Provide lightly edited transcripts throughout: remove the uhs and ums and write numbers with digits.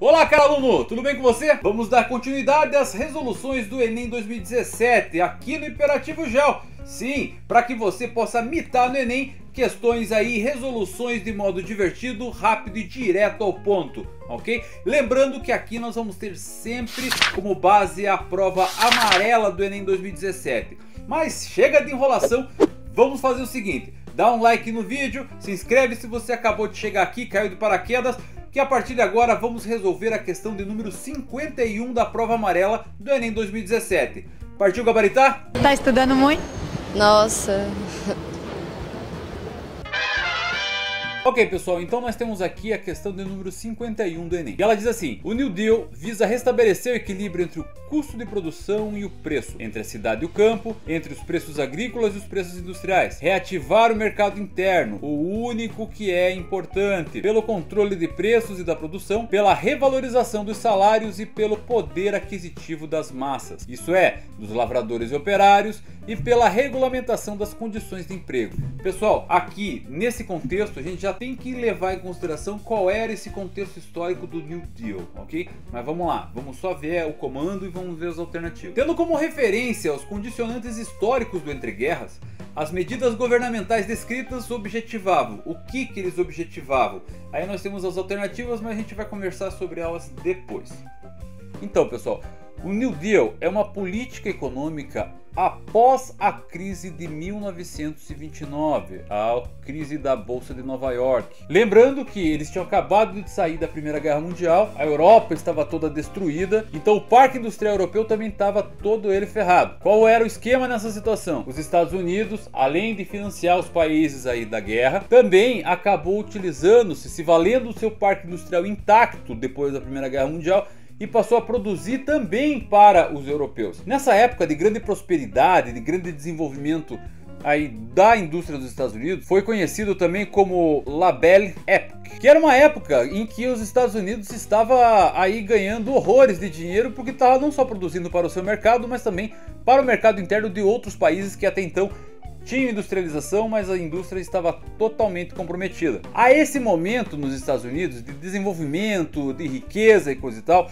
Olá, caro aluno, tudo bem com você? Vamos dar continuidade às resoluções do Enem 2017 aqui no Hiperativo Gel. Sim, para que você possa mitar no Enem questões aí, resoluções de modo divertido, rápido e direto ao ponto, ok? Lembrando que aqui nós vamos ter sempre como base a prova amarela do Enem 2017. Mas chega de enrolação, vamos fazer o seguinte: dá um like no vídeo, se inscreve se você acabou de chegar aqui, caiu de paraquedas, que a partir de agora vamos resolver a questão de número 51 da prova amarela do Enem 2017. Partiu gabaritar? Tá estudando muito? Nossa. Ok, pessoal, então nós temos aqui a questão de número 51 do Enem. E ela diz assim: o New Deal visa restabelecer o equilíbrio entre o custo de produção e o preço, entre a cidade e o campo, entre os preços agrícolas e os preços industriais, reativar o mercado interno, o único que é importante, pelo controle de preços e da produção, pela revalorização dos salários e pelo poder aquisitivo das massas, isso é, dos lavradores e operários, e pela regulamentação das condições de emprego. Pessoal, aqui nesse contexto a gente já tem que levar em consideração qual era esse contexto histórico do New Deal, ok? Mas vamos lá, vamos só ver o comando e vamos ver as alternativas. Tendo como referência os condicionantes históricos do entreguerras, as medidas governamentais descritas objetivavam. O que eles objetivavam? Aí nós temos as alternativas, mas a gente vai conversar sobre elas depois. Então, pessoal, o New Deal é uma política econômica após a crise de 1929, a crise da Bolsa de Nova York. Lembrando que eles tinham acabado de sair da Primeira Guerra Mundial, a Europa estava toda destruída, então o parque industrial europeu também estava todo ele ferrado. Qual era o esquema nessa situação? Os Estados Unidos, além de financiar os países aí da guerra, também acabou utilizando-se, se valendo do seu parque industrial intacto depois da Primeira Guerra Mundial, e passou a produzir também para os europeus. Nessa época de grande prosperidade, de grande desenvolvimento aí da indústria dos Estados Unidos, foi conhecido também como La Belle Époque, que era uma época em que os Estados Unidos estava aí ganhando horrores de dinheiro, porque estava não só produzindo para o seu mercado, mas também para o mercado interno de outros países que até então tinha industrialização, mas a indústria estava totalmente comprometida. A esse momento nos Estados Unidos de desenvolvimento, de riqueza e coisa e tal,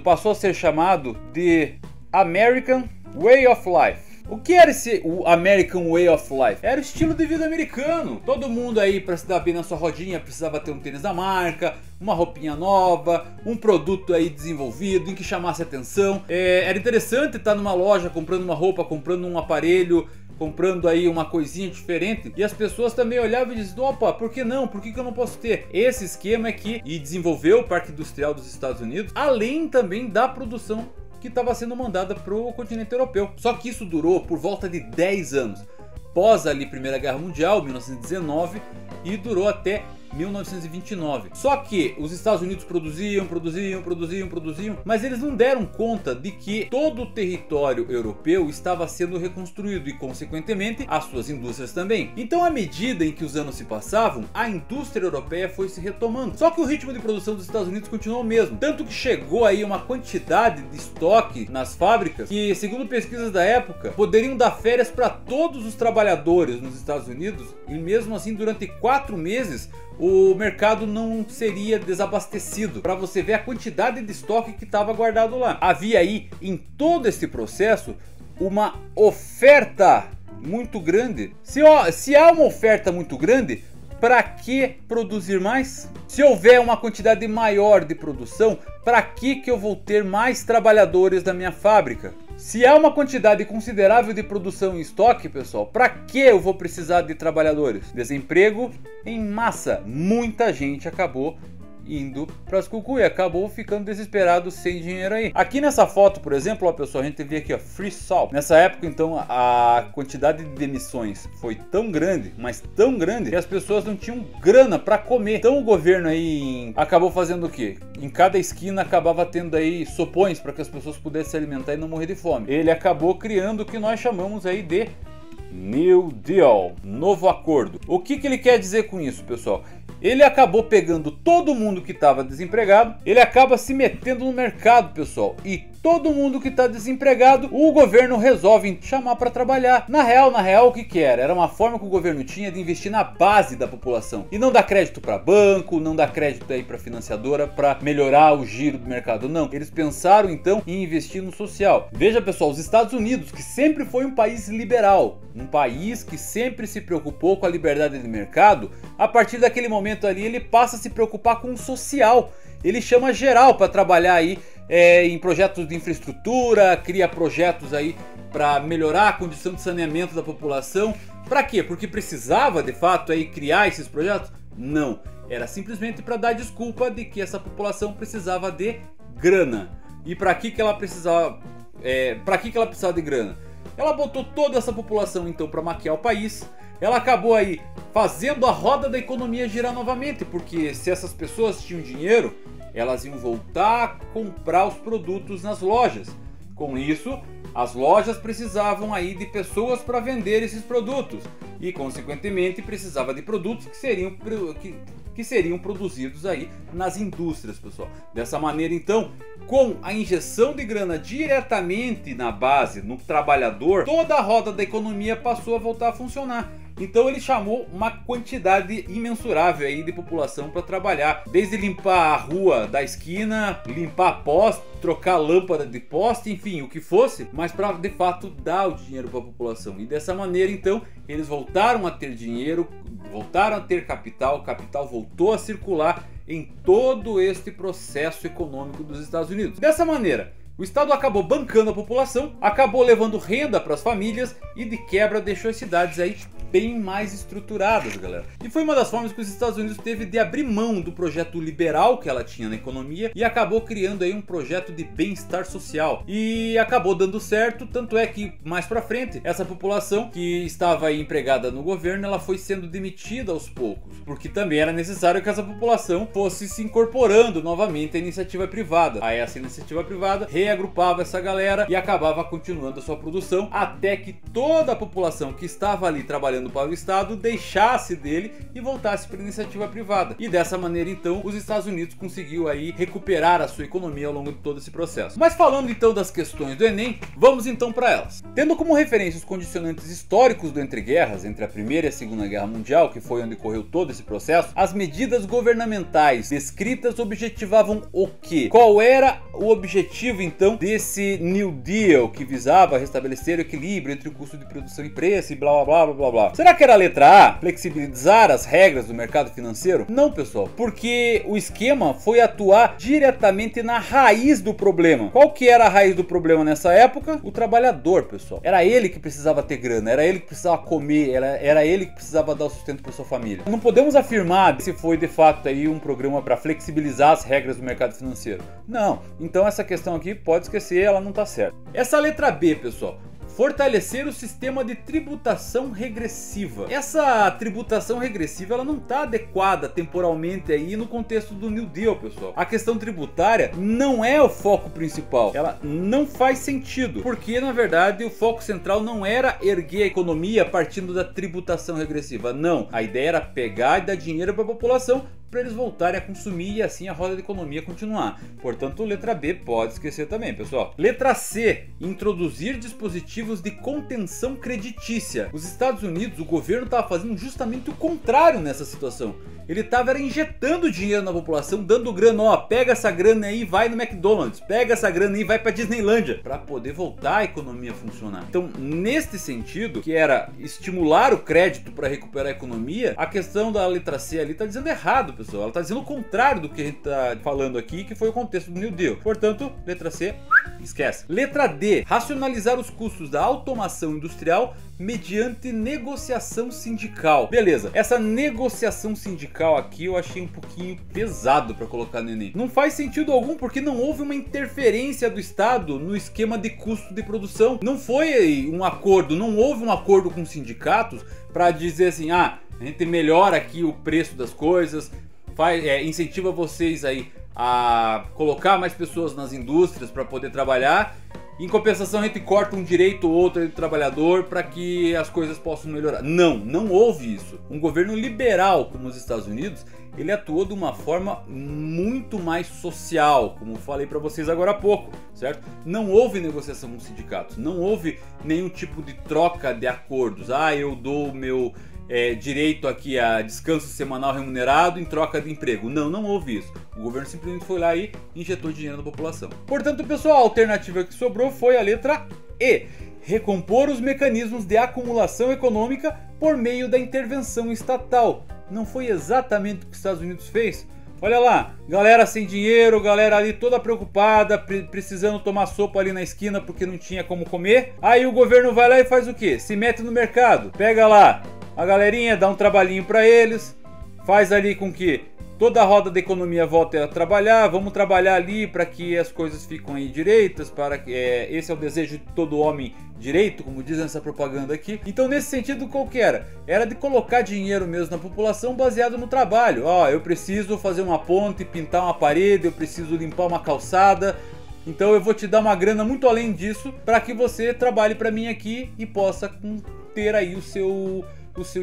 passou a ser chamado de American Way of Life. O que era o American Way of Life? Era o estilo de vida americano. Todo mundo aí, para se dar bem na sua rodinha, precisava ter um tênis da marca, uma roupinha nova, um produto aí desenvolvido, em que chamasse atenção. Era interessante estar numa loja comprando uma roupa, comprando um aparelho, comprando aí uma coisinha diferente, e as pessoas também olhavam e diziam: opa, por que não? Por que eu não posso ter? Esse esquema aqui, e desenvolveu o Parque Industrial dos Estados Unidos, além também da produção que estava sendo mandada para o continente europeu. Só que isso durou por volta de 10 anos, pós ali Primeira Guerra Mundial, 1919, e durou até 1929. Só que os Estados Unidos produziam, mas eles não deram conta de que todo o território europeu estava sendo reconstruído e, consequentemente, as suas indústrias também. Então, à medida em que os anos se passavam, a indústria europeia foi se retomando. Só que o ritmo de produção dos Estados Unidos continuou o mesmo, tanto que chegou aí uma quantidade de estoque nas fábricas que, segundo pesquisas da época, poderiam dar férias para todos os trabalhadores nos Estados Unidos, e mesmo assim, durante 4 meses o mercado não seria desabastecido, para você ver a quantidade de estoque que estava guardado lá. Havia aí, em todo esse processo, uma oferta muito grande. Se há uma oferta muito grande, para que produzir mais? Se houver uma quantidade maior de produção, para que eu vou ter mais trabalhadores na minha fábrica? Se há uma quantidade considerável de produção em estoque, pessoal, para que eu vou precisar de trabalhadores? Desemprego em massa. Muita gente acabou indo para as cucuia, acabou ficando desesperado sem dinheiro aí. Aqui nessa foto, por exemplo, ó, pessoal, a gente vê aqui, ó, Free Salt. Nessa época, então, a quantidade de demissões foi tão grande, mas tão grande, que as pessoas não tinham grana para comer. Então o governo aí acabou fazendo o quê? Em cada esquina acabava tendo aí sopões para que as pessoas pudessem se alimentar e não morrer de fome. Ele acabou criando o que nós chamamos aí de New Deal, novo acordo. O que ele quer dizer com isso, pessoal? Ele acabou pegando todo mundo que estava desempregado, ele acaba se metendo no mercado, pessoal, e todo mundo que está desempregado, o governo resolve chamar para trabalhar. Na real, o que era? Era uma forma que o governo tinha de investir na base da população e não dar crédito para banco, não dar crédito aí para financiadora para melhorar o giro do mercado. Não, eles pensaram então em investir no social. Veja, pessoal, os Estados Unidos, que sempre foi um país liberal, um país que sempre se preocupou com a liberdade de mercado, a partir daquele momento ali ele passa a se preocupar com o social. Ele chama geral para trabalhar aí em projetos de infraestrutura, cria projetos aí para melhorar a condição de saneamento da população. Para quê? Porque precisava de fato aí criar esses projetos? Não, era simplesmente para dar desculpa de que essa população precisava de grana. E para que ela precisava? Para que ela precisava de grana? Ela botou toda essa população então para maquiar o país. Ela acabou aí fazendo a roda da economia girar novamente, porque se essas pessoas tinham dinheiro, elas iam voltar a comprar os produtos nas lojas. Com isso, as lojas precisavam aí de pessoas para vender esses produtos e, consequentemente, precisava de produtos que seriam produzidos aí nas indústrias, pessoal. Dessa maneira, então, com a injeção de grana diretamente na base, no trabalhador, toda a roda da economia passou a voltar a funcionar. Então ele chamou uma quantidade imensurável aí de população para trabalhar, desde limpar a rua da esquina, limpar poste, trocar lâmpada de poste, enfim, o que fosse, mas para de fato dar o dinheiro para a população. E dessa maneira então eles voltaram a ter dinheiro, voltaram a ter capital, o capital voltou a circular em todo este processo econômico dos Estados Unidos. Dessa maneira, o Estado acabou bancando a população, acabou levando renda para as famílias e de quebra deixou as cidades aí bem mais estruturadas, galera. E foi uma das formas que os Estados Unidos teve de abrir mão do projeto liberal que ela tinha na economia e acabou criando aí um projeto de bem-estar social. E acabou dando certo, tanto é que mais pra frente, essa população que estava aí empregada no governo, ela foi sendo demitida aos poucos, porque também era necessário que essa população fosse se incorporando novamente à iniciativa privada. Aí essa iniciativa privada reagrupava essa galera e acabava continuando a sua produção, até que toda a população que estava ali trabalhando para o Estado deixasse dele e voltasse para a iniciativa privada. E dessa maneira então os Estados Unidos conseguiu aí recuperar a sua economia ao longo de todo esse processo. Mas falando então das questões do Enem, vamos então para elas. Tendo como referência os condicionantes históricos do entreguerras, entre a Primeira e a Segunda Guerra Mundial, que foi onde ocorreu todo esse processo, as medidas governamentais descritas objetivavam o quê? Qual era o objetivo então desse New Deal que visava restabelecer o equilíbrio entre o custo de produção e preço e blá blá blá blá blá. Será que era a letra A? Flexibilizar as regras do mercado financeiro? Não, pessoal, porque o esquema foi atuar diretamente na raiz do problema. Qual que era a raiz do problema nessa época? O trabalhador, pessoal. Era ele que precisava ter grana, era ele que precisava comer, era ele que precisava dar o sustento para sua família. Não podemos afirmar se foi de fato aí um programa para flexibilizar as regras do mercado financeiro. Não. Então essa questão aqui pode esquecer, ela não tá certa. Essa letra B, pessoal, fortalecer o sistema de tributação regressiva. Essa tributação regressiva ela não está adequada temporalmente aí no contexto do New Deal, pessoal. A questão tributária não é o foco principal. Ela não faz sentido, porque na verdade o foco central não era erguer a economia partindo da tributação regressiva. Não, a ideia era pegar e dar dinheiro para a população para eles voltarem a consumir e assim a roda da economia continuar. Portanto, letra B pode esquecer também, pessoal. Letra C, introduzir dispositivos de contenção creditícia. Os Estados Unidos, o governo estava fazendo justamente o contrário nessa situação. Ele estava injetando dinheiro na população, dando grana, ó, pega essa grana aí e vai no McDonald's, pega essa grana aí e vai para Disneylândia, para poder voltar a economia a funcionar. Então, neste sentido, que era estimular o crédito para recuperar a economia, a questão da letra C ali está dizendo errado, pessoal. Ela está dizendo o contrário do que a gente está falando aqui, que foi o contexto do New Deal. Portanto, letra C, esquece. Letra D, racionalizar os custos da automação industrial mediante negociação sindical. Beleza, essa negociação sindical aqui eu achei um pouquinho pesado para colocar no Enem. Não faz sentido algum, porque não houve uma interferência do Estado no esquema de custo de produção. Não foi um acordo, não houve um acordo com os sindicatos para dizer assim, ah, a gente melhora aqui o preço das coisas, incentiva vocês aí a colocar mais pessoas nas indústrias para poder trabalhar, em compensação a gente corta um direito ou outro do trabalhador para que as coisas possam melhorar. Não houve isso. Um governo liberal como os Estados Unidos, ele atuou de uma forma muito mais social, como falei para vocês agora há pouco, certo? Não houve negociação com os sindicatos, não houve nenhum tipo de troca de acordos. Ah, eu dou o meu direito aqui a descanso semanal remunerado em troca de emprego. Não houve isso. O governo simplesmente foi lá e injetou dinheiro na população. Portanto, pessoal, a alternativa que sobrou foi a letra E. Recompor os mecanismos de acumulação econômica por meio da intervenção estatal. Não foi exatamente o que os Estados Unidos fez? Olha lá, galera sem dinheiro, galera ali toda preocupada, precisando tomar sopa ali na esquina porque não tinha como comer. Aí o governo vai lá e faz o quê? Se mete no mercado, pega lá a galerinha, dá um trabalhinho para eles, faz ali com que toda a roda da economia volte a trabalhar. Vamos trabalhar ali para que as coisas fiquem aí direitas, para que esse é o desejo de todo homem direito, como diz essa propaganda aqui. Então nesse sentido, qual que era? Era de colocar dinheiro mesmo na população baseado no trabalho. Ó, eu preciso fazer uma ponte, pintar uma parede, eu preciso limpar uma calçada, então eu vou te dar uma grana muito além disso para que você trabalhe para mim aqui e possa ter aí o seu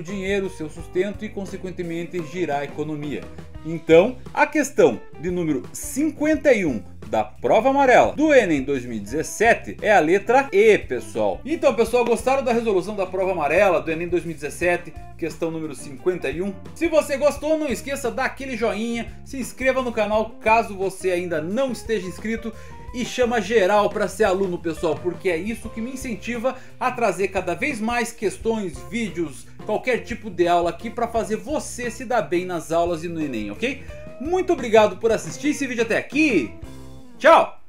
dinheiro, o seu sustento e consequentemente girar a economia. Então, a questão de número 51 da prova amarela do Enem 2017 é a letra E, pessoal. Então, pessoal, gostaram da resolução da prova amarela do Enem 2017, questão número 51? Se você gostou, não esqueça de dar aquele joinha, se inscreva no canal caso você ainda não esteja inscrito e chama geral para ser aluno, pessoal, porque é isso que me incentiva a trazer cada vez mais questões, vídeos, qualquer tipo de aula aqui para fazer você se dar bem nas aulas e no Enem, ok? Muito obrigado por assistir esse vídeo até aqui. Tchau!